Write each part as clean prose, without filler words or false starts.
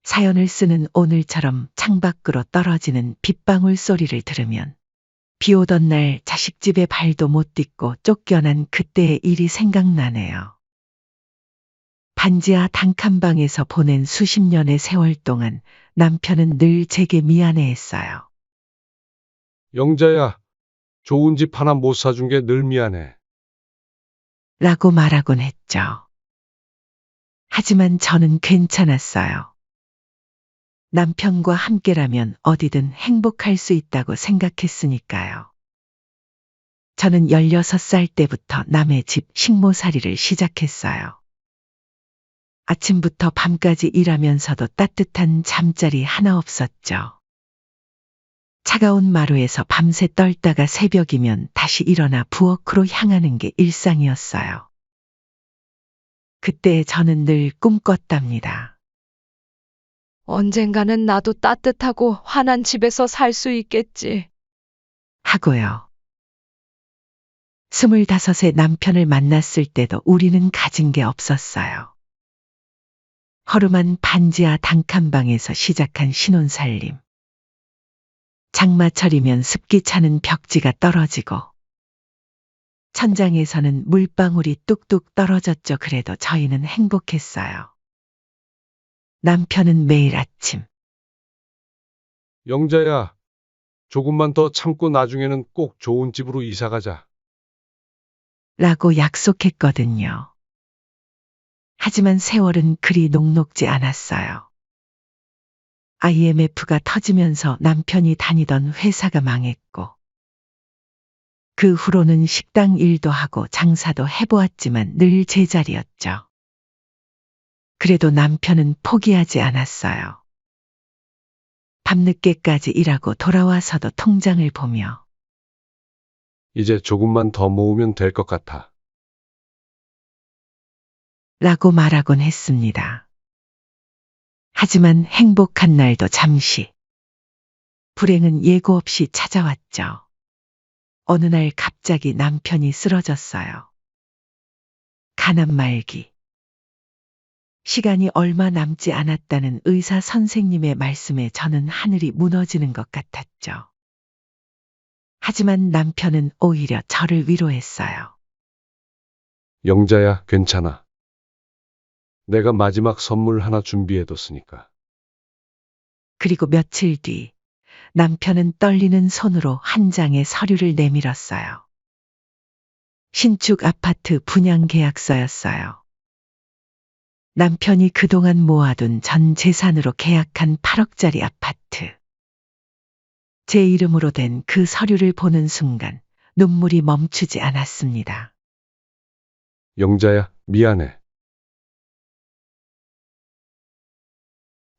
사연을 쓰는 오늘처럼 창밖으로 떨어지는 빗방울 소리를 들으면 비 오던 날 자식 집에 발도 못 딛고 쫓겨난 그때의 일이 생각나네요. 반지하 단칸방에서 보낸 수십 년의 세월 동안 남편은 늘 제게 미안해했어요. 영자야, 좋은 집 하나 못 사준 게 늘 미안해. 라고 말하곤 했죠. 하지만 저는 괜찮았어요. 남편과 함께라면 어디든 행복할 수 있다고 생각했으니까요. 저는 16살 때부터 남의 집 식모살이를 시작했어요. 아침부터 밤까지 일하면서도 따뜻한 잠자리 하나 없었죠. 차가운 마루에서 밤새 떨다가 새벽이면 다시 일어나 부엌으로 향하는 게 일상이었어요. 그때 저는 늘 꿈꿨답니다. 언젠가는 나도 따뜻하고 환한 집에서 살 수 있겠지. 하고요. 25세 남편을 만났을 때도 우리는 가진 게 없었어요. 허름한 반지하 단칸방에서 시작한 신혼살림. 장마철이면 습기 차는 벽지가 떨어지고 천장에서는 물방울이 뚝뚝 떨어졌죠. 그래도 저희는 행복했어요. 남편은 매일 아침 영자야, 조금만 더 참고 나중에는 꼭 좋은 집으로 이사 가자. 라고 약속했거든요. 하지만 세월은 그리 녹록지 않았어요. IMF가 터지면서 남편이 다니던 회사가 망했고 그 후로는 식당 일도 하고 장사도 해보았지만 늘 제자리였죠. 그래도 남편은 포기하지 않았어요. 밤늦게까지 일하고 돌아와서도 통장을 보며 이제 조금만 더 모으면 될 것 같아. 라고 말하곤 했습니다. 하지만 행복한 날도 잠시. 불행은 예고 없이 찾아왔죠. 어느 날 갑자기 남편이 쓰러졌어요. 간암 말기. 시간이 얼마 남지 않았다는 의사 선생님의 말씀에 저는 하늘이 무너지는 것 같았죠. 하지만 남편은 오히려 저를 위로했어요. 영자야, 괜찮아. 내가 마지막 선물 하나 준비해뒀으니까. 그리고 며칠 뒤 남편은 떨리는 손으로 한 장의 서류를 내밀었어요. 신축 아파트 분양 계약서였어요. 남편이 그동안 모아둔 전 재산으로 계약한 8억짜리 아파트. 제 이름으로 된 그 서류를 보는 순간 눈물이 멈추지 않았습니다. 영자야, 미안해.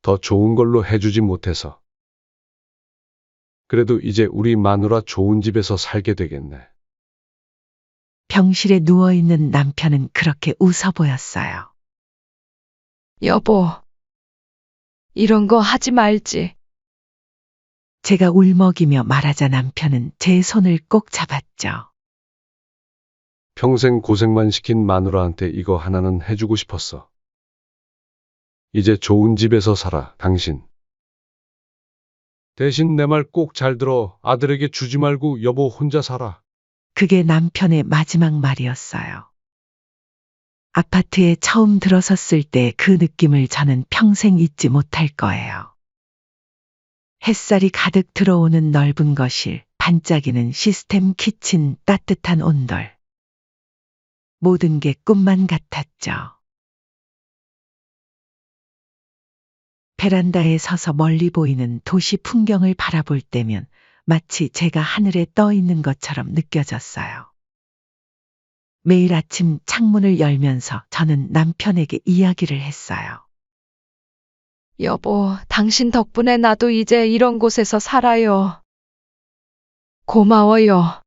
더 좋은 걸로 해주지 못해서. 그래도 이제 우리 마누라 좋은 집에서 살게 되겠네. 병실에 누워있는 남편은 그렇게 웃어 보였어요. 여보, 이런 거 하지 말지. 제가 울먹이며 말하자 남편은 제 손을 꼭 잡았죠. 평생 고생만 시킨 마누라한테 이거 하나는 해주고 싶었어. 이제 좋은 집에서 살아, 당신. 대신 내 말 꼭 잘 들어. 아들에게 주지 말고 여보 혼자 살아. 그게 남편의 마지막 말이었어요. 아파트에 처음 들어섰을 때 그 느낌을 저는 평생 잊지 못할 거예요. 햇살이 가득 들어오는 넓은 거실, 반짝이는 시스템 키친, 따뜻한 온돌. 모든 게 꿈만 같았죠. 베란다에 서서 멀리 보이는 도시 풍경을 바라볼 때면 마치 제가 하늘에 떠 있는 것처럼 느껴졌어요. 매일 아침 창문을 열면서 저는 남편에게 이야기를 했어요. 여보, 당신 덕분에 나도 이제 이런 곳에서 살아요. 고마워요.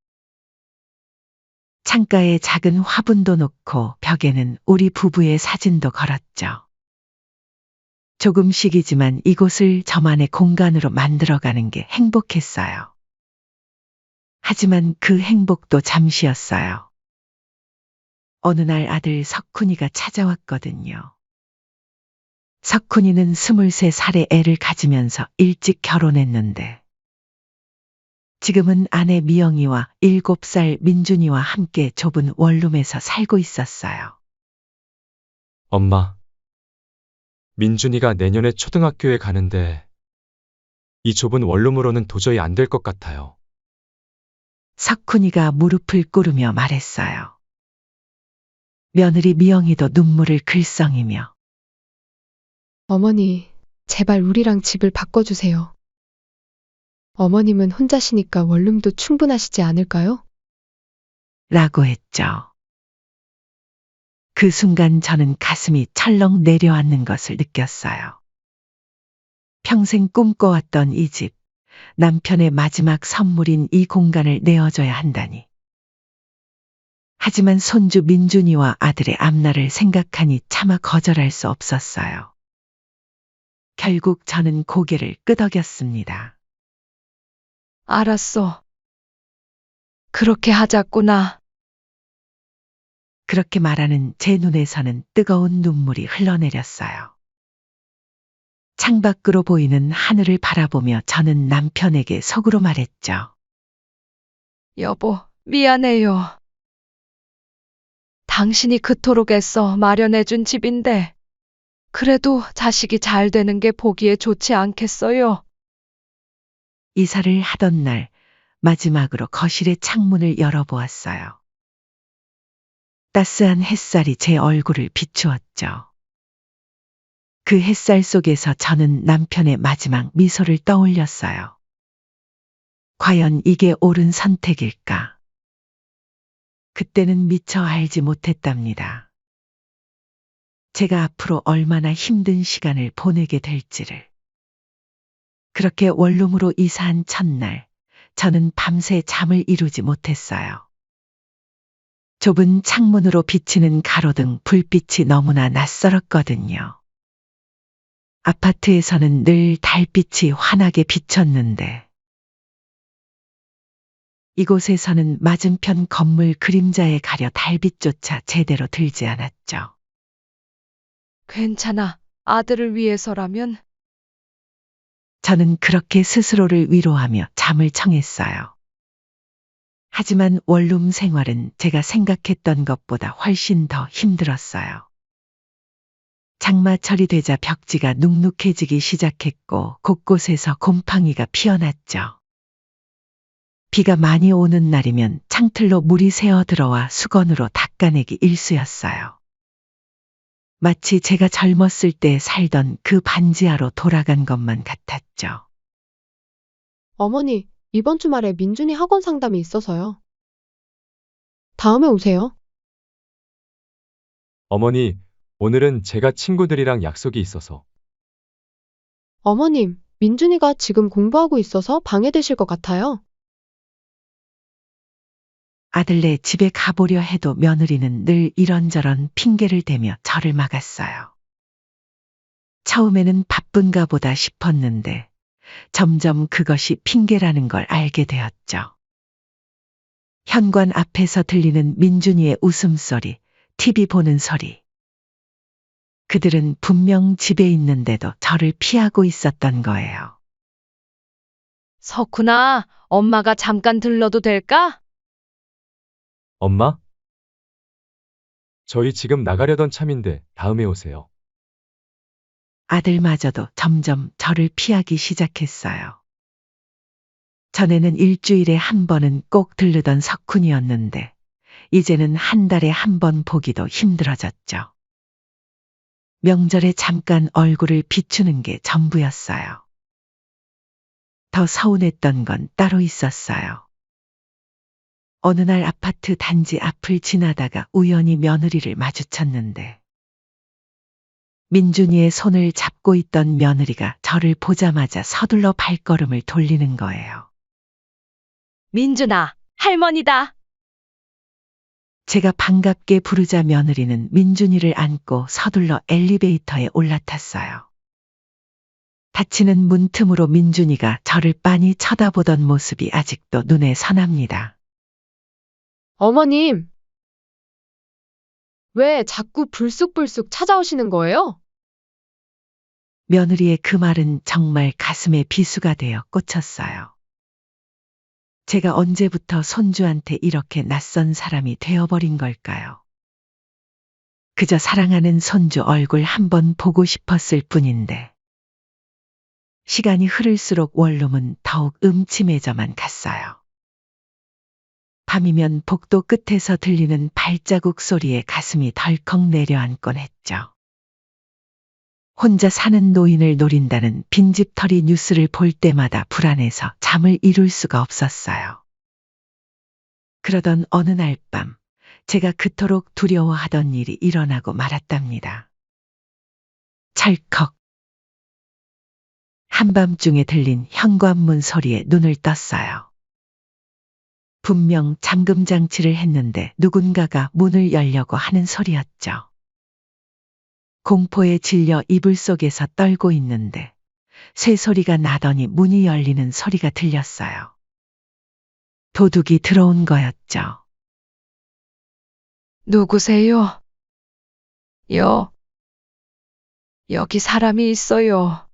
창가에 작은 화분도 놓고 벽에는 우리 부부의 사진도 걸었죠. 조금씩이지만 이곳을 저만의 공간으로 만들어가는 게 행복했어요. 하지만 그 행복도 잠시였어요. 어느 날 아들 석훈이가 찾아왔거든요. 석훈이는 23살에 애를 가지면서 일찍 결혼했는데 지금은 아내 미영이와 7살 민준이와 함께 좁은 원룸에서 살고 있었어요. 엄마, 민준이가 내년에 초등학교에 가는데 이 좁은 원룸으로는 도저히 안 될 것 같아요. 석훈이가 무릎을 꿇으며 말했어요. 며느리 미영이도 눈물을 글썽이며 어머니, 제발 우리랑 집을 바꿔주세요. 어머님은 혼자시니까 원룸도 충분하시지 않을까요? 라고 했죠. 그 순간 저는 가슴이 철렁 내려앉는 것을 느꼈어요. 평생 꿈꿔왔던 이 집, 남편의 마지막 선물인 이 공간을 내어줘야 한다니. 하지만 손주 민준이와 아들의 앞날을 생각하니 차마 거절할 수 없었어요. 결국 저는 고개를 끄덕였습니다. 알았어. 그렇게 하자꾸나. 그렇게 말하는 제 눈에서는 뜨거운 눈물이 흘러내렸어요. 창밖으로 보이는 하늘을 바라보며 저는 남편에게 속으로 말했죠. 여보, 미안해요. 당신이 그토록 애써 마련해준 집인데, 그래도 자식이 잘 되는 게 보기에 좋지 않겠어요? 이사를 하던 날 마지막으로 거실의 창문을 열어보았어요. 따스한 햇살이 제 얼굴을 비추었죠. 그 햇살 속에서 저는 남편의 마지막 미소를 떠올렸어요. 과연 이게 옳은 선택일까? 그때는 미처 알지 못했답니다. 제가 앞으로 얼마나 힘든 시간을 보내게 될지를. 그렇게 원룸으로 이사한 첫날, 저는 밤새 잠을 이루지 못했어요. 좁은 창문으로 비치는 가로등 불빛이 너무나 낯설었거든요. 아파트에서는 늘 달빛이 환하게 비쳤는데 이곳에서는 맞은편 건물 그림자에 가려 달빛조차 제대로 들지 않았죠. 괜찮아. 아들을 위해서라면. 저는 그렇게 스스로를 위로하며 잠을 청했어요. 하지만 원룸 생활은 제가 생각했던 것보다 훨씬 더 힘들었어요. 장마철이 되자 벽지가 눅눅해지기 시작했고 곳곳에서 곰팡이가 피어났죠. 비가 많이 오는 날이면 창틀로 물이 새어 들어와 수건으로 닦아내기 일쑤였어요. 마치 제가 젊었을 때 살던 그 반지하로 돌아간 것만 같았죠. 어머니, 이번 주말에 민준이 학원 상담이 있어서요. 다음에 오세요. 어머니, 오늘은 제가 친구들이랑 약속이 있어서. 어머님, 민준이가 지금 공부하고 있어서 방해되실 것 같아요. 아들네 집에 가보려 해도 며느리는 늘 이런저런 핑계를 대며 저를 막았어요. 처음에는 바쁜가 보다 싶었는데 점점 그것이 핑계라는 걸 알게 되었죠. 현관 앞에서 들리는 민준이의 웃음소리, TV 보는 소리. 그들은 분명 집에 있는데도 저를 피하고 있었던 거예요. 석훈아, 엄마가 잠깐 들러도 될까? 엄마? 저희 지금 나가려던 참인데 다음에 오세요. 아들마저도 점점 저를 피하기 시작했어요. 전에는 일주일에 한 번은 꼭 들르던 석훈이었는데 이제는 한 달에 한 번 보기도 힘들어졌죠. 명절에 잠깐 얼굴을 비추는 게 전부였어요. 더 서운했던 건 따로 있었어요. 어느 날 아파트 단지 앞을 지나다가 우연히 며느리를 마주쳤는데 민준이의 손을 잡고 있던 며느리가 저를 보자마자 서둘러 발걸음을 돌리는 거예요. 민준아, 할머니다. 제가 반갑게 부르자 며느리는 민준이를 안고 서둘러 엘리베이터에 올라탔어요. 닫히는 문 틈으로 민준이가 저를 빤히 쳐다보던 모습이 아직도 눈에 선합니다. 어머님, 왜 자꾸 불쑥불쑥 찾아오시는 거예요? 며느리의 그 말은 정말 가슴에 비수가 되어 꽂혔어요. 제가 언제부터 손주한테 이렇게 낯선 사람이 되어버린 걸까요? 그저 사랑하는 손주 얼굴 한번 보고 싶었을 뿐인데. 시간이 흐를수록 원룸은 더욱 음침해져만 갔어요. 밤이면 복도 끝에서 들리는 발자국 소리에 가슴이 덜컥 내려앉곤 했죠. 혼자 사는 노인을 노린다는 빈집털이 뉴스를 볼 때마다 불안해서 잠을 이룰 수가 없었어요. 그러던 어느 날 밤, 제가 그토록 두려워하던 일이 일어나고 말았답니다. 찰컥. 한밤중에 들린 현관문 소리에 눈을 떴어요. 분명 잠금 장치를 했는데 누군가가 문을 열려고 하는 소리였죠. 공포에 질려 이불 속에서 떨고 있는데 쇠소리가 나더니 문이 열리는 소리가 들렸어요. 도둑이 들어온 거였죠. 누구세요? 여기 사람이 있어요.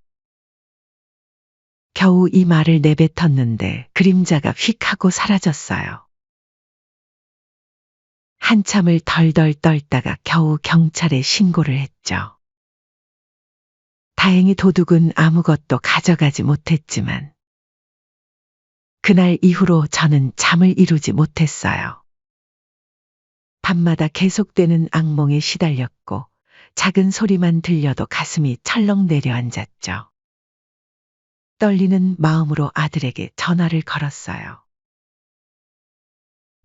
겨우 이 말을 내뱉었는데 그림자가 휙 하고 사라졌어요. 한참을 덜덜 떨다가 겨우 경찰에 신고를 했죠. 다행히 도둑은 아무것도 가져가지 못했지만 그날 이후로 저는 잠을 이루지 못했어요. 밤마다 계속되는 악몽에 시달렸고 작은 소리만 들려도 가슴이 철렁 내려앉았죠. 떨리는 마음으로 아들에게 전화를 걸었어요.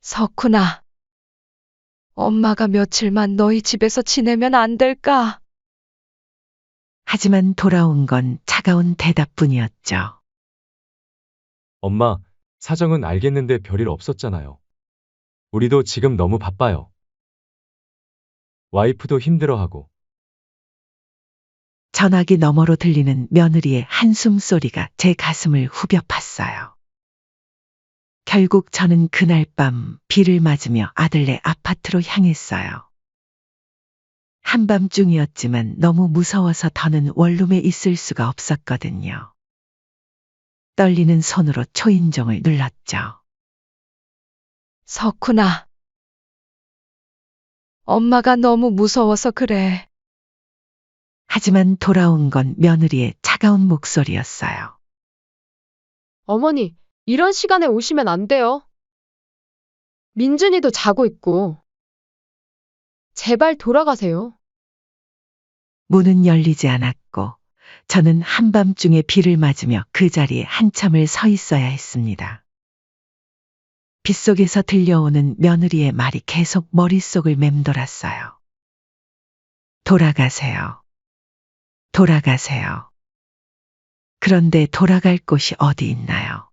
석훈아, 엄마가 며칠만 너희 집에서 지내면 안 될까? 하지만 돌아온 건 차가운 대답뿐이었죠. 엄마, 사정은 알겠는데 별일 없었잖아요. 우리도 지금 너무 바빠요. 와이프도 힘들어하고. 전화기 너머로 들리는 며느리의 한숨 소리가 제 가슴을 후벼 팠어요. 결국 저는 그날 밤 비를 맞으며 아들네 아파트로 향했어요. 한밤중이었지만 너무 무서워서 더는 원룸에 있을 수가 없었거든요. 떨리는 손으로 초인종을 눌렀죠. 석훈아, 엄마가 너무 무서워서 그래. 하지만 돌아온 건 며느리의 차가운 목소리였어요. 어머니, 이런 시간에 오시면 안 돼요. 민준이도 자고 있고. 제발 돌아가세요. 문은 열리지 않았고 저는 한밤중에 비를 맞으며 그 자리에 한참을 서 있어야 했습니다. 빗속에서 들려오는 며느리의 말이 계속 머릿속을 맴돌았어요. 돌아가세요. 돌아가세요. 그런데 돌아갈 곳이 어디 있나요?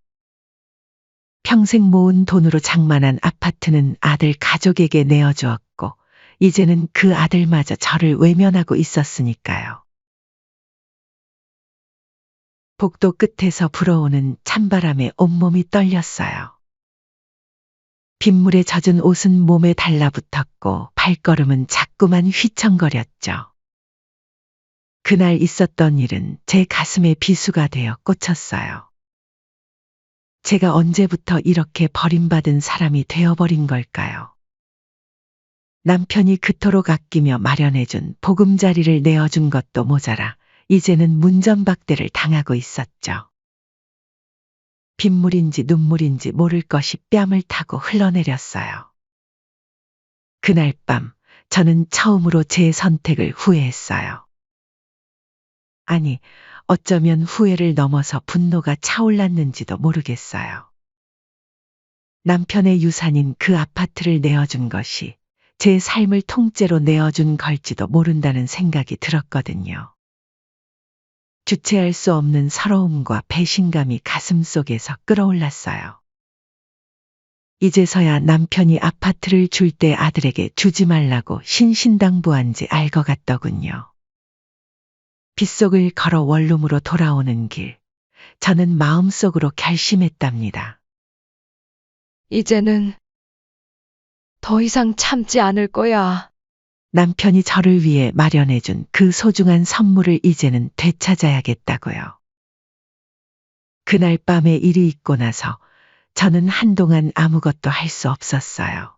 평생 모은 돈으로 장만한 아파트는 아들 가족에게 내어주었고 이제는 그 아들마저 저를 외면하고 있었으니까요. 복도 끝에서 불어오는 찬바람에 온몸이 떨렸어요. 빗물에 젖은 옷은 몸에 달라붙었고 발걸음은 자꾸만 휘청거렸죠. 그날 있었던 일은 제 가슴에 비수가 되어 꽂혔어요. 제가 언제부터 이렇게 버림받은 사람이 되어버린 걸까요? 남편이 그토록 아끼며 마련해준 보금자리를 내어준 것도 모자라 이제는 문전박대를 당하고 있었죠. 빗물인지 눈물인지 모를 것이 뺨을 타고 흘러내렸어요. 그날 밤 저는 처음으로 제 선택을 후회했어요. 아니, 어쩌면 후회를 넘어서 분노가 차올랐는지도 모르겠어요. 남편의 유산인 그 아파트를 내어준 것이 제 삶을 통째로 내어준 걸지도 모른다는 생각이 들었거든요. 주체할 수 없는 서러움과 배신감이 가슴속에서 끌어올랐어요. 이제서야 남편이 아파트를 줄 때 아들에게 주지 말라고 신신당부한지 알 것 같더군요. 빗속을 걸어 원룸으로 돌아오는 길, 저는 마음속으로 결심했답니다. 이제는 더 이상 참지 않을 거야. 남편이 저를 위해 마련해준 그 소중한 선물을 이제는 되찾아야겠다고요. 그날 밤에 일이 있고 나서 저는 한동안 아무것도 할 수 없었어요.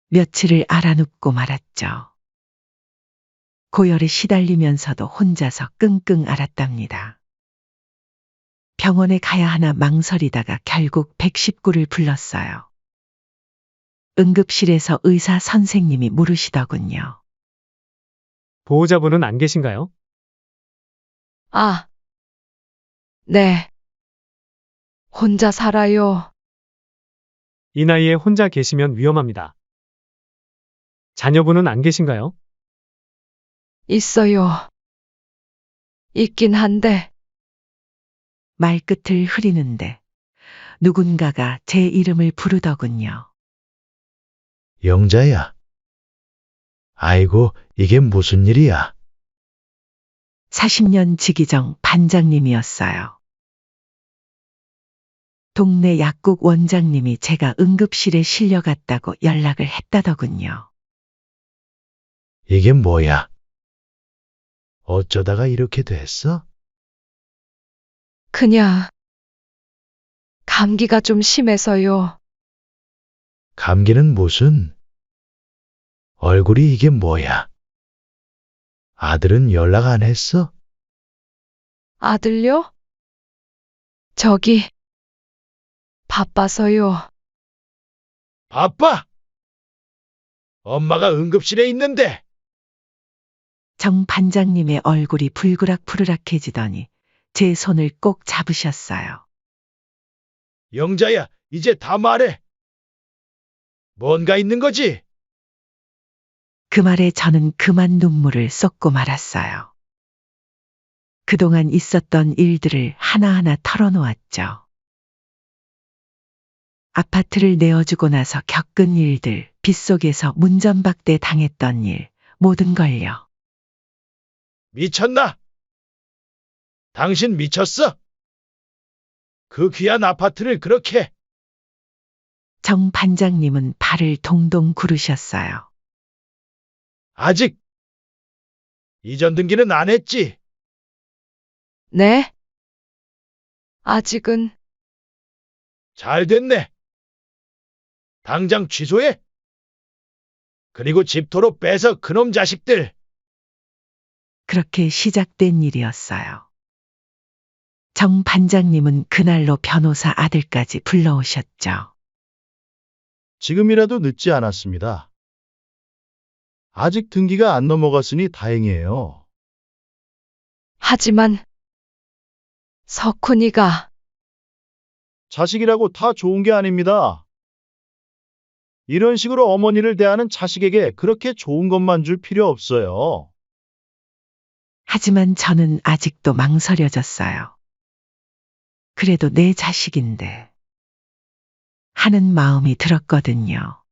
며칠을 알아눕고 말았죠. 고열에 시달리면서도 혼자서 끙끙 앓았답니다. 병원에 가야 하나 망설이다가 결국 119를 불렀어요. 응급실에서 의사 선생님이 물으시더군요. 보호자분은 안 계신가요? 아, 네. 혼자 살아요. 이 나이에 혼자 계시면 위험합니다. 자녀분은 안 계신가요? 있어요. 있긴 한데, 말끝을 흐리는데 누군가가 제 이름을 부르더군요. 영자야. 아이고, 이게 무슨 일이야? 40년 지기정 반장님이었어요. 동네 약국 원장님이 제가 응급실에 실려갔다고 연락을 했다더군요. 이게 뭐야? 어쩌다가 이렇게 됐어? 그냥, 감기가 좀 심해서요. 감기는 무슨? 얼굴이 이게 뭐야? 아들은 연락 안 했어? 아들요? 저기, 바빠서요. 바빠! 엄마가 응급실에 있는데! 정 반장님의 얼굴이 불그락푸르락해지더니 제 손을 꼭 잡으셨어요. 영자야, 이제 다 말해. 뭔가 있는 거지? 그 말에 저는 그만 눈물을 쏟고 말았어요. 그동안 있었던 일들을 하나하나 털어놓았죠. 아파트를 내어주고 나서 겪은 일들, 빗속에서 문전박대 당했던 일, 모든 걸요. 미쳤나? 당신 미쳤어? 그 귀한 아파트를 그렇게. 정 반장님은 발을 동동 구르셨어요. 아직 이전 등기는 안 했지? 네? 아직은, 잘 됐네. 당장 취소해. 그리고 집토로 빼서 그놈 자식들. 그렇게 시작된 일이었어요. 정 반장님은 그날로 변호사 아들까지 불러오셨죠. 지금이라도 늦지 않았습니다. 아직 등기가 안 넘어갔으니 다행이에요. 하지만, 석훈이가, 자식이라고 다 좋은 게 아닙니다. 이런 식으로 어머니를 대하는 자식에게 그렇게 좋은 것만 줄 필요 없어요. 하지만 저는 아직도 망설여졌어요. 그래도 내 자식인데 하는 마음이 들었거든요.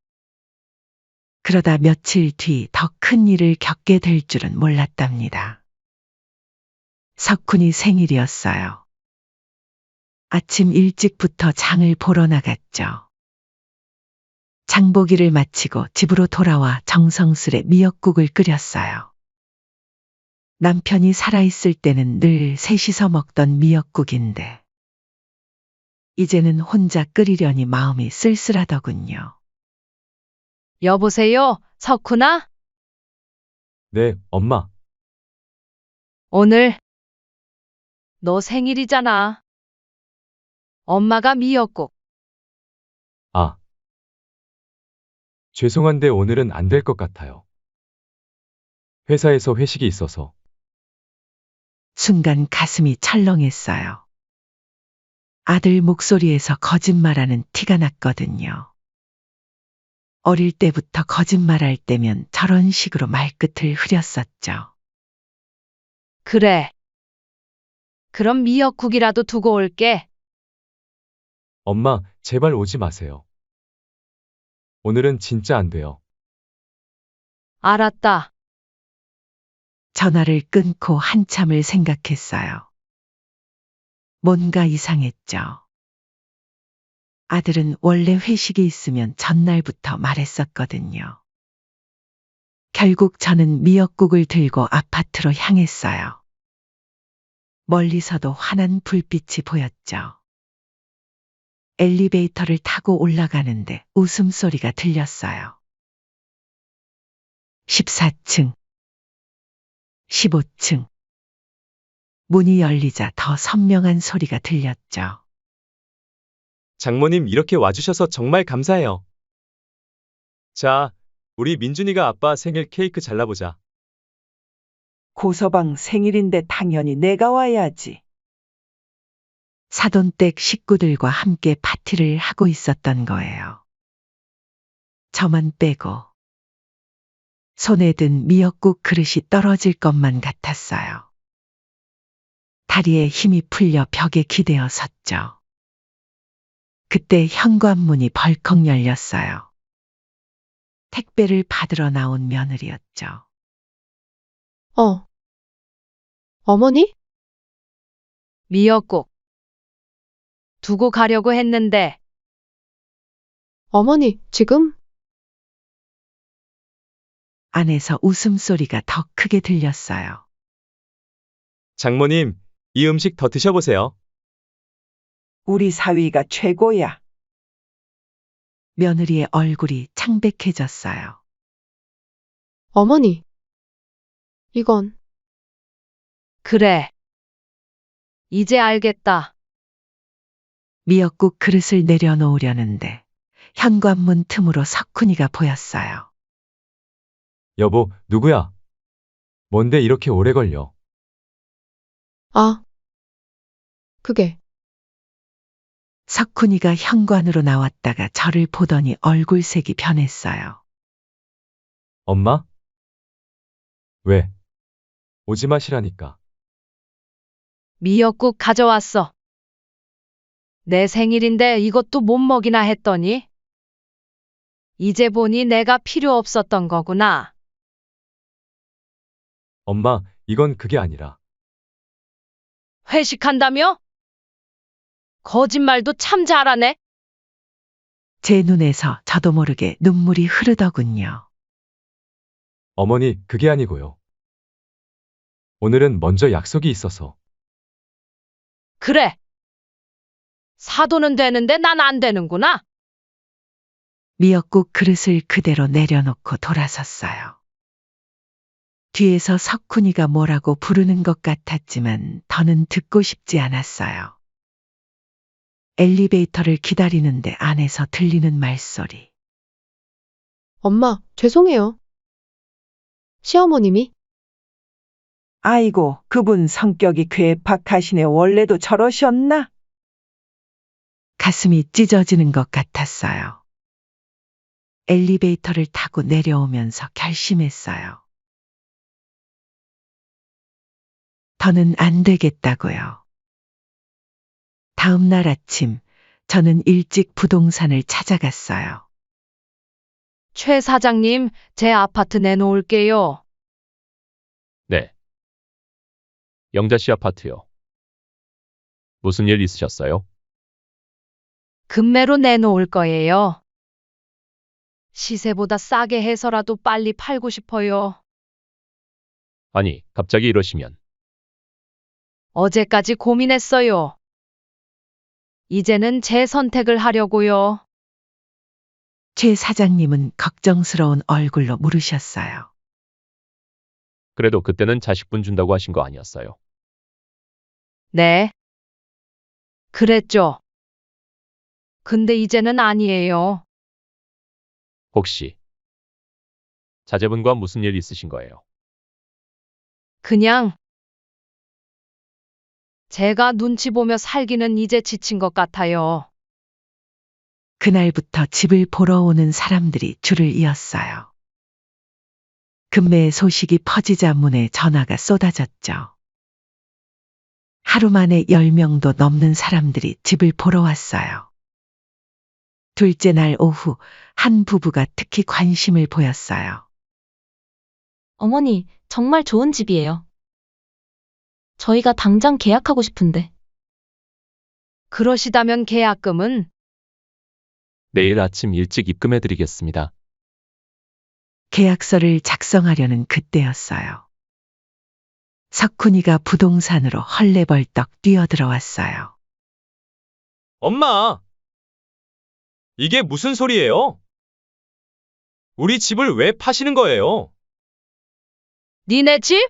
그러다 며칠 뒤 더 큰 일을 겪게 될 줄은 몰랐답니다. 석훈이 생일이었어요. 아침 일찍부터 장을 보러 나갔죠. 장보기를 마치고 집으로 돌아와 정성스레 미역국을 끓였어요. 남편이 살아있을 때는 늘 셋이서 먹던 미역국인데 이제는 혼자 끓이려니 마음이 쓸쓸하더군요. 여보세요, 석훈아? 네, 엄마. 오늘, 너 생일이잖아. 엄마가 미역국. 아. 죄송한데 오늘은 안 될 것 같아요. 회사에서 회식이 있어서. 순간 가슴이 철렁했어요. 아들 목소리에서 거짓말하는 티가 났거든요. 어릴 때부터 거짓말할 때면 저런 식으로 말끝을 흐렸었죠. 그래. 그럼 미역국이라도 두고 올게. 엄마, 제발 오지 마세요. 오늘은 진짜 안 돼요. 알았다. 전화를 끊고 한참을 생각했어요. 뭔가 이상했죠. 아들은 원래 회식이 있으면 전날부터 말했었거든요. 결국 저는 미역국을 들고 아파트로 향했어요. 멀리서도 환한 불빛이 보였죠. 엘리베이터를 타고 올라가는데 웃음소리가 들렸어요. 14층, 15층. 문이 열리자 더 선명한 소리가 들렸죠. 장모님 이렇게 와주셔서 정말 감사해요. 자, 우리 민준이가 아빠 생일 케이크 잘라보자. 고서방 생일인데 당연히 내가 와야지. 사돈댁 식구들과 함께 파티를 하고 있었던 거예요. 저만 빼고. 손에 든 미역국 그릇이 떨어질 것만 같았어요. 다리에 힘이 풀려 벽에 기대어 섰죠. 그때 현관문이 벌컥 열렸어요. 택배를 받으러 나온 며느리였죠. 어머니? 미역국. 두고 가려고 했는데 어머니, 지금? 안에서 웃음소리가 더 크게 들렸어요. 장모님, 이 음식 더 드셔보세요. 우리 사위가 최고야. 며느리의 얼굴이 창백해졌어요. 어머니. 이건 그래. 이제 알겠다. 미역국 그릇을 내려놓으려는데 현관문 틈으로 석훈이가 보였어요. 여보, 누구야? 뭔데 이렇게 오래 걸려? 그게 석훈이가 현관으로 나왔다가 저를 보더니 얼굴색이 변했어요. 엄마? 왜? 오지 마시라니까. 미역국 가져왔어. 내 생일인데 이것도 못 먹이나 했더니 이제 보니 내가 필요 없었던 거구나. 엄마, 이건 그게 아니라. 회식한다며? 거짓말도 참 잘하네. 제 눈에서 저도 모르게 눈물이 흐르더군요. 어머니, 그게 아니고요. 오늘은 먼저 약속이 있어서. 그래. 사도는 되는데 난 안 되는구나. 미역국 그릇을 그대로 내려놓고 돌아섰어요. 뒤에서 석훈이가 뭐라고 부르는 것 같았지만 더는 듣고 싶지 않았어요. 엘리베이터를 기다리는데 안에서 들리는 말소리. 엄마, 죄송해요. 시어머님이? 아이고, 그분 성격이 괴팍하시네. 원래도 저러셨나? 가슴이 찢어지는 것 같았어요. 엘리베이터를 타고 내려오면서 결심했어요. 더는 안 되겠다고요. 다음 날 아침, 저는 일찍 부동산을 찾아갔어요. 최 사장님, 제 아파트 내놓을게요. 네. 영자 씨 아파트요. 무슨 일 있으셨어요? 금매로 내놓을 거예요. 시세보다 싸게 해서라도 빨리 팔고 싶어요. 아니, 갑자기 이러시면. 어제까지 고민했어요. 이제는 제 선택을 하려고요. 최 사장님은 걱정스러운 얼굴로 물으셨어요. 그래도 그때는 자식분 준다고 하신 거 아니었어요? 네. 그랬죠. 근데 이제는 아니에요. 혹시 자제분과 무슨 일 있으신 거예요? 그냥 제가 눈치 보며 살기는 이제 지친 것 같아요. 그날부터 집을 보러 오는 사람들이 줄을 이었어요. 금매의 소식이 퍼지자 문에 전화가 쏟아졌죠. 하루 만에 10명도 넘는 사람들이 집을 보러 왔어요. 둘째 날 오후 한 부부가 특히 관심을 보였어요. 어머니, 정말 좋은 집이에요. 저희가 당장 계약하고 싶은데. 그러시다면 계약금은 내일 아침 일찍 입금해 드리겠습니다. 계약서를 작성하려는 그때였어요. 석훈이가 부동산으로 헐레벌떡 뛰어들어왔어요. 엄마! 이게 무슨 소리예요? 우리 집을 왜 파시는 거예요? 니네 집?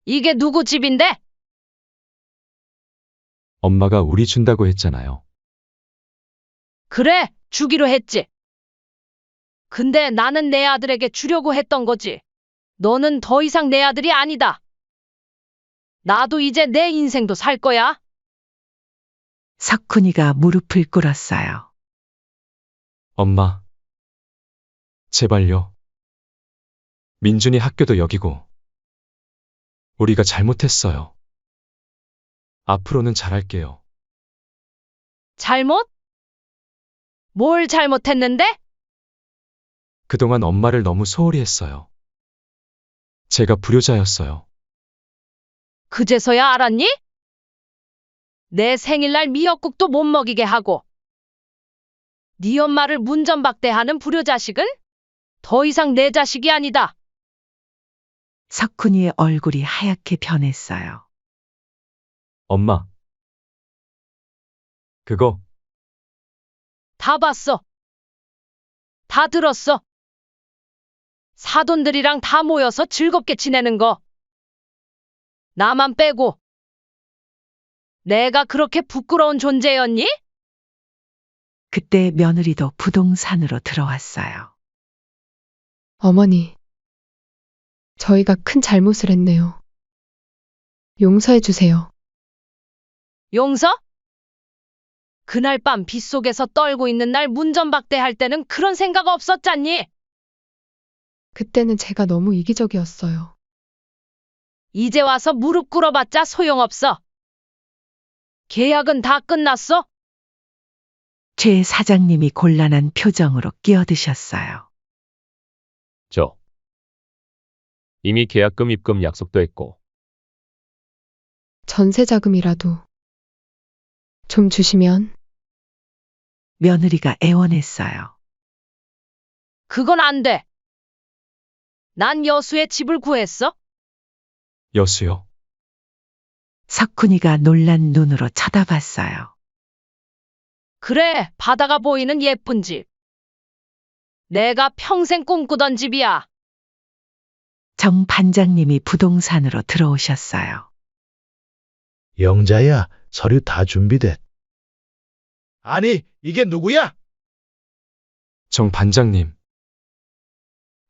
이게 누구 집인데? 엄마가 우리 준다고 했잖아요. 그래, 주기로 했지. 근데 나는 내 아들에게 주려고 했던 거지. 너는 더 이상 내 아들이 아니다. 나도 이제 내 인생도 살 거야. 석훈이가 무릎을 꿇었어요. 엄마. 제발요. 민준이 학교도 여기고. 우리가 잘못했어요. 앞으로는 잘할게요. 잘못? 뭘 잘못했는데? 그동안 엄마를 너무 소홀히 했어요. 제가 불효자였어요. 그제서야 알았니? 내 생일날 미역국도 못 먹이게 하고 네 엄마를 문전박대하는 불효자식은 더 이상 내 자식이 아니다. 석훈이의 얼굴이 하얗게 변했어요. 엄마. 그거 다 봤어. 다 들었어. 사돈들이랑 다 모여서 즐겁게 지내는 거. 나만 빼고. 내가 그렇게 부끄러운 존재였니? 그때 며느리도 부동산으로 들어왔어요. 어머니, 저희가 큰 잘못을 했네요. 용서해 주세요. 용서? 그날 밤 빗속에서 떨고 있는 날 문전박대할 때는 그런 생각 없었잖니? 그때는 제가 너무 이기적이었어요. 이제 와서 무릎 꿇어봤자 소용없어. 계약은 다 끝났어? 최 사장님이 곤란한 표정으로 끼어드셨어요. 이미 계약금 입금 약속도 했고. 전세 자금이라도 좀 주시면. 며느리가 애원했어요. 그건 안 돼. 난 여수에 집을 구했어. 여수요. 석훈이가 놀란 눈으로 쳐다봤어요. 그래, 바다가 보이는 예쁜 집. 내가 평생 꿈꾸던 집이야. 정 반장님이 부동산으로 들어오셨어요. 영자야, 서류 다 준비됐. 아니, 이게 누구야? 정 반장님.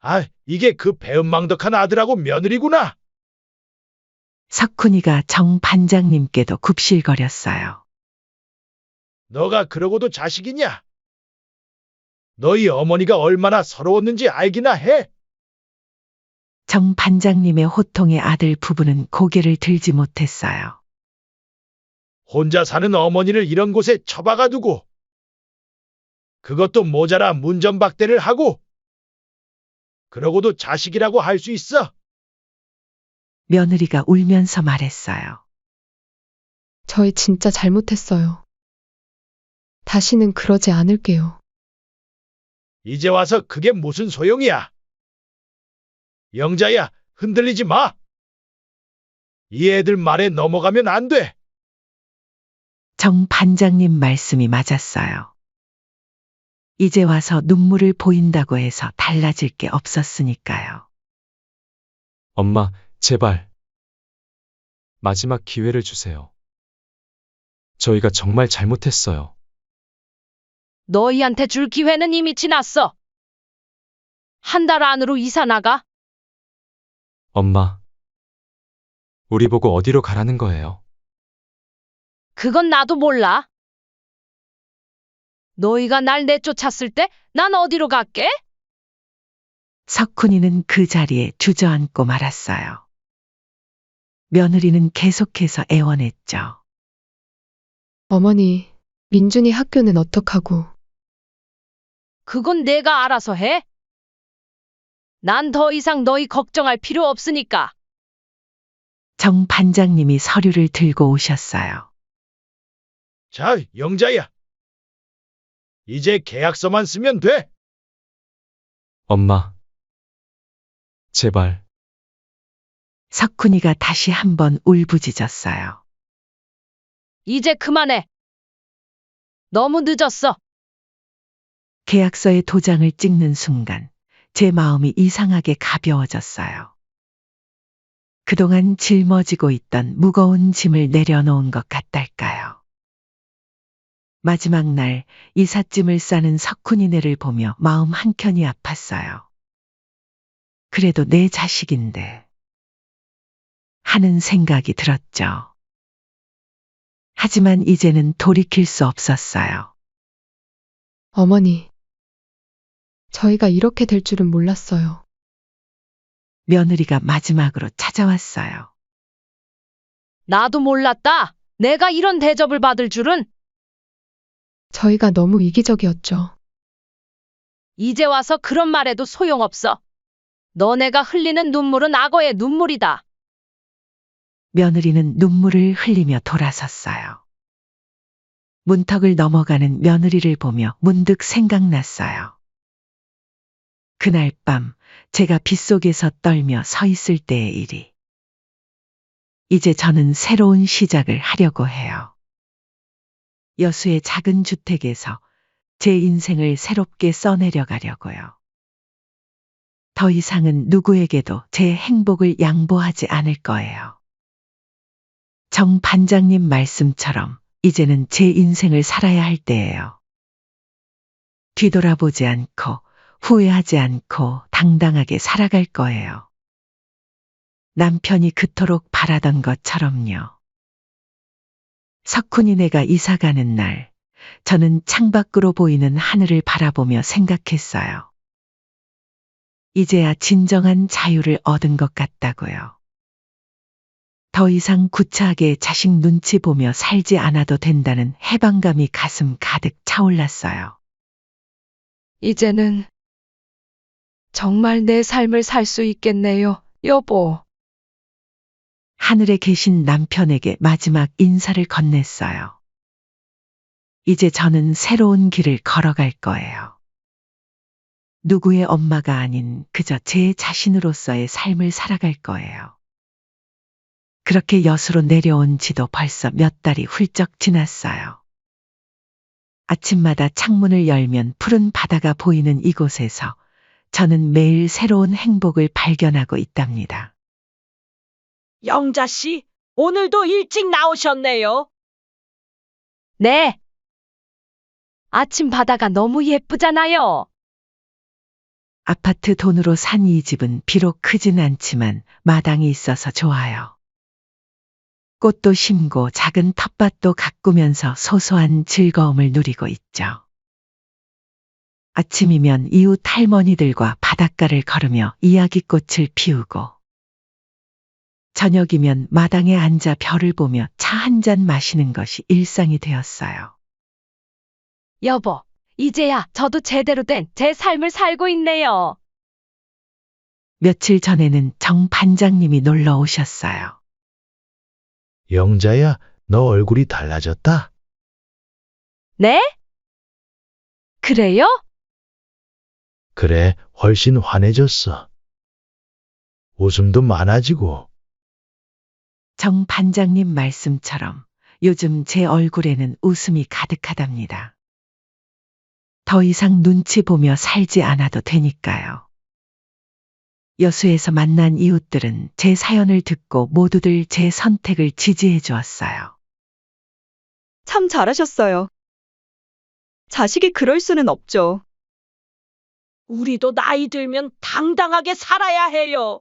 아, 이게 그 배은망덕한 아들하고 며느리구나. 석훈이가 정 반장님께도 굽실거렸어요. 너가 그러고도 자식이냐? 너희 어머니가 얼마나 서러웠는지 알기나 해? 정 반장님의 호통에 아들 부부는 고개를 들지 못했어요. 혼자 사는 어머니를 이런 곳에 처박아 두고 그것도 모자라 문전박대를 하고 그러고도 자식이라고 할 수 있어? 며느리가 울면서 말했어요. 저희 진짜 잘못했어요. 다시는 그러지 않을게요. 이제 와서 그게 무슨 소용이야? 영자야, 흔들리지 마. 이 애들 말에 넘어가면 안 돼. 정 반장님 말씀이 맞았어요. 이제 와서 눈물을 보인다고 해서 달라질 게 없었으니까요. 엄마, 제발. 마지막 기회를 주세요. 저희가 정말 잘못했어요. 너희한테 줄 기회는 이미 지났어. 한 달 안으로 이사 나가. 엄마. 우리 보고 어디로 가라는 거예요? 그건 나도 몰라. 너희가 날 내쫓았을 때 난 어디로 갈게? 석훈이는 그 자리에 주저앉고 말았어요. 며느리는 계속해서 애원했죠. 어머니, 민준이 학교는 어떡하고. 그건 내가 알아서 해. 난 더 이상 너희 걱정할 필요 없으니까. 정 반장님이 서류를 들고 오셨어요. 자, 영자야. 이제 계약서만 쓰면 돼. 엄마. 제발. 석훈이가 다시 한번 울부짖었어요. 이제 그만해. 너무 늦었어. 계약서에 도장을 찍는 순간 제 마음이 이상하게 가벼워졌어요. 그동안 짊어지고 있던 무거운 짐을 내려놓은 것 같달까요. 마지막 날 이삿짐을 싸는 석훈이네를 보며 마음 한켠이 아팠어요. 그래도 내 자식인데 하는 생각이 들었죠. 하지만 이제는 돌이킬 수 없었어요. 어머니, 저희가 이렇게 될 줄은 몰랐어요. 며느리가 마지막으로 찾아왔어요. 나도 몰랐다. 내가 이런 대접을 받을 줄은. 저희가 너무 이기적이었죠. 이제 와서 그런 말해도 소용없어. 너네가 흘리는 눈물은 악어의 눈물이다. 며느리는 눈물을 흘리며 돌아섰어요. 문턱을 넘어가는 며느리를 보며 문득 생각났어요. 그날 밤 제가 빗속에서 떨며 서 있을 때의 일이. 이제 저는 새로운 시작을 하려고 해요. 여수의 작은 주택에서 제 인생을 새롭게 써내려 가려고요. 더 이상은 누구에게도 제 행복을 양보하지 않을 거예요. 정 반장님 말씀처럼 이제는 제 인생을 살아야 할 때예요. 뒤돌아보지 않고 후회하지 않고 당당하게 살아갈 거예요. 남편이 그토록 바라던 것처럼요. 석훈이네가 이사 가는 날, 저는 창밖으로 보이는 하늘을 바라보며 생각했어요. 이제야 진정한 자유를 얻은 것 같다고요. 더 이상 구차하게 자식 눈치 보며 살지 않아도 된다는 해방감이 가슴 가득 차올랐어요. 이제는 정말 내 삶을 살 수 있겠네요, 여보. 하늘에 계신 남편에게 마지막 인사를 건넸어요. 이제 저는 새로운 길을 걸어갈 거예요. 누구의 엄마가 아닌 그저 제 자신으로서의 삶을 살아갈 거예요. 그렇게 여수로 내려온 지도 벌써 몇 달이 훌쩍 지났어요. 아침마다 창문을 열면 푸른 바다가 보이는 이곳에서 저는 매일 새로운 행복을 발견하고 있답니다. 영자 씨, 오늘도 일찍 나오셨네요. 네. 아침 바다가 너무 예쁘잖아요. 아파트 돈으로 산 이 집은 비록 크진 않지만 마당이 있어서 좋아요. 꽃도 심고 작은 텃밭도 가꾸면서 소소한 즐거움을 누리고 있죠. 아침이면 이웃 할머니들과 바닷가를 걸으며 이야기꽃을 피우고, 저녁이면 마당에 앉아 별을 보며 차 한 잔 마시는 것이 일상이 되었어요. 여보, 이제야 저도 제대로 된 제 삶을 살고 있네요. 며칠 전에는 정 반장님이 놀러 오셨어요. 영자야, 너 얼굴이 달라졌다. 네? 그래요? 그래, 훨씬 환해졌어. 웃음도 많아지고. 정 반장님 말씀처럼 요즘 제 얼굴에는 웃음이 가득하답니다. 더 이상 눈치 보며 살지 않아도 되니까요. 여수에서 만난 이웃들은 제 사연을 듣고 모두들 제 선택을 지지해 주었어요. 참 잘하셨어요. 자식이 그럴 수는 없죠. 우리도 나이 들면 당당하게 살아야 해요.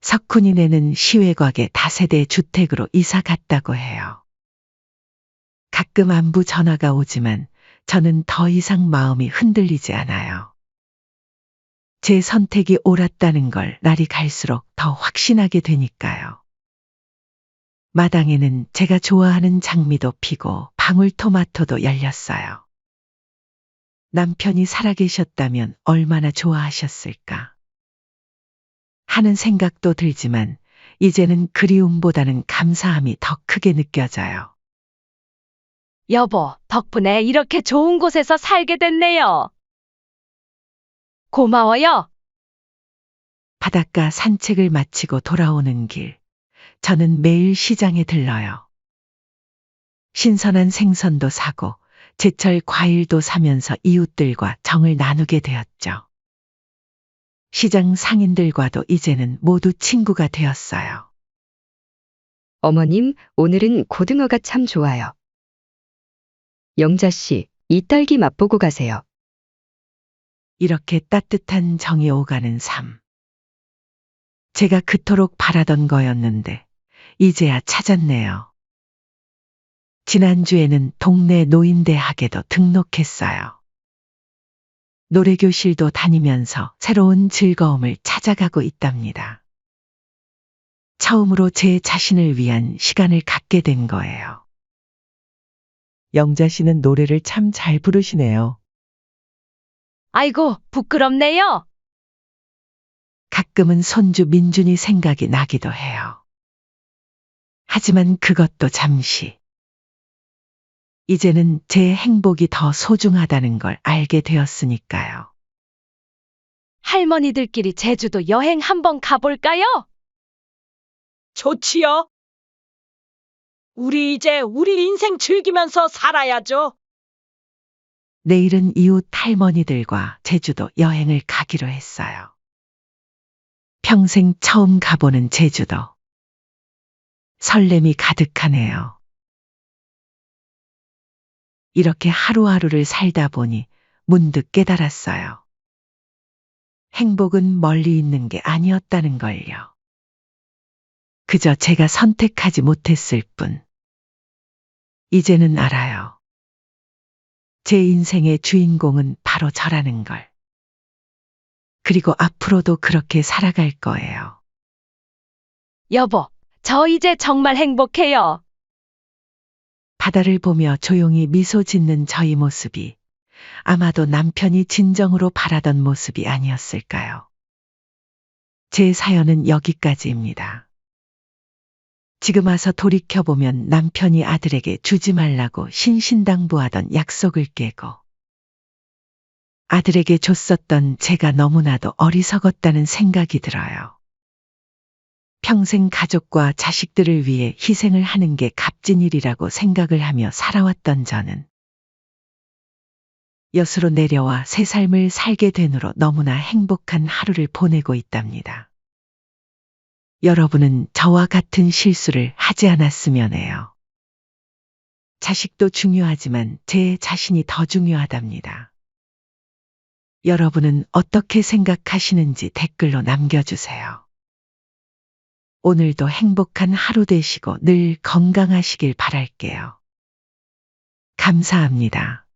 석훈이네는 시외곽의 다세대 주택으로 이사 갔다고 해요. 가끔 안부 전화가 오지만 저는 더 이상 마음이 흔들리지 않아요. 제 선택이 옳았다는 걸 날이 갈수록 더 확신하게 되니까요. 마당에는 제가 좋아하는 장미도 피고 방울토마토도 열렸어요. 남편이 살아계셨다면 얼마나 좋아하셨을까 하는 생각도 들지만 이제는 그리움보다는 감사함이 더 크게 느껴져요. 여보, 덕분에 이렇게 좋은 곳에서 살게 됐네요. 고마워요. 바닷가 산책을 마치고 돌아오는 길, 저는 매일 시장에 들러요. 신선한 생선도 사고 제철 과일도 사면서 이웃들과 정을 나누게 되었죠. 시장 상인들과도 이제는 모두 친구가 되었어요. 어머님, 오늘은 고등어가 참 좋아요. 영자 씨, 이 딸기 맛보고 가세요. 이렇게 따뜻한 정이 오가는 삶. 제가 그토록 바라던 거였는데 이제야 찾았네요. 지난주에는 동네 노인대학에도 등록했어요. 노래교실도 다니면서 새로운 즐거움을 찾아가고 있답니다. 처음으로 제 자신을 위한 시간을 갖게 된 거예요. 영자 씨는 노래를 참 잘 부르시네요. 아이고, 부끄럽네요. 가끔은 손주 민준이 생각이 나기도 해요. 하지만 그것도 잠시. 이제는 제 행복이 더 소중하다는 걸 알게 되었으니까요. 할머니들끼리 제주도 여행 한번 가볼까요? 좋지요. 우리 이제 우리 인생 즐기면서 살아야죠. 내일은 이웃 할머니들과 제주도 여행을 가기로 했어요. 평생 처음 가보는 제주도. 설렘이 가득하네요. 이렇게 하루하루를 살다 보니 문득 깨달았어요. 행복은 멀리 있는 게 아니었다는 걸요. 그저 제가 선택하지 못했을 뿐. 이제는 알아요. 제 인생의 주인공은 바로 저라는 걸. 그리고 앞으로도 그렇게 살아갈 거예요. 여보, 저 이제 정말 행복해요. 바다를 보며 조용히 미소 짓는 저희 모습이 아마도 남편이 진정으로 바라던 모습이 아니었을까요? 제 사연은 여기까지입니다. 지금 와서 돌이켜보면 남편이 아들에게 주지 말라고 신신당부하던 약속을 깨고 아들에게 줬었던 제가 너무나도 어리석었다는 생각이 들어요. 평생 가족과 자식들을 위해 희생을 하는 게 값진 일이라고 생각을 하며 살아왔던 저는 여수로 내려와 새 삶을 살게 된 후로 너무나 행복한 하루를 보내고 있답니다. 여러분은 저와 같은 실수를 하지 않았으면 해요. 자식도 중요하지만 제 자신이 더 중요하답니다. 여러분은 어떻게 생각하시는지 댓글로 남겨주세요. 오늘도 행복한 하루 되시고 늘 건강하시길 바랄게요. 감사합니다.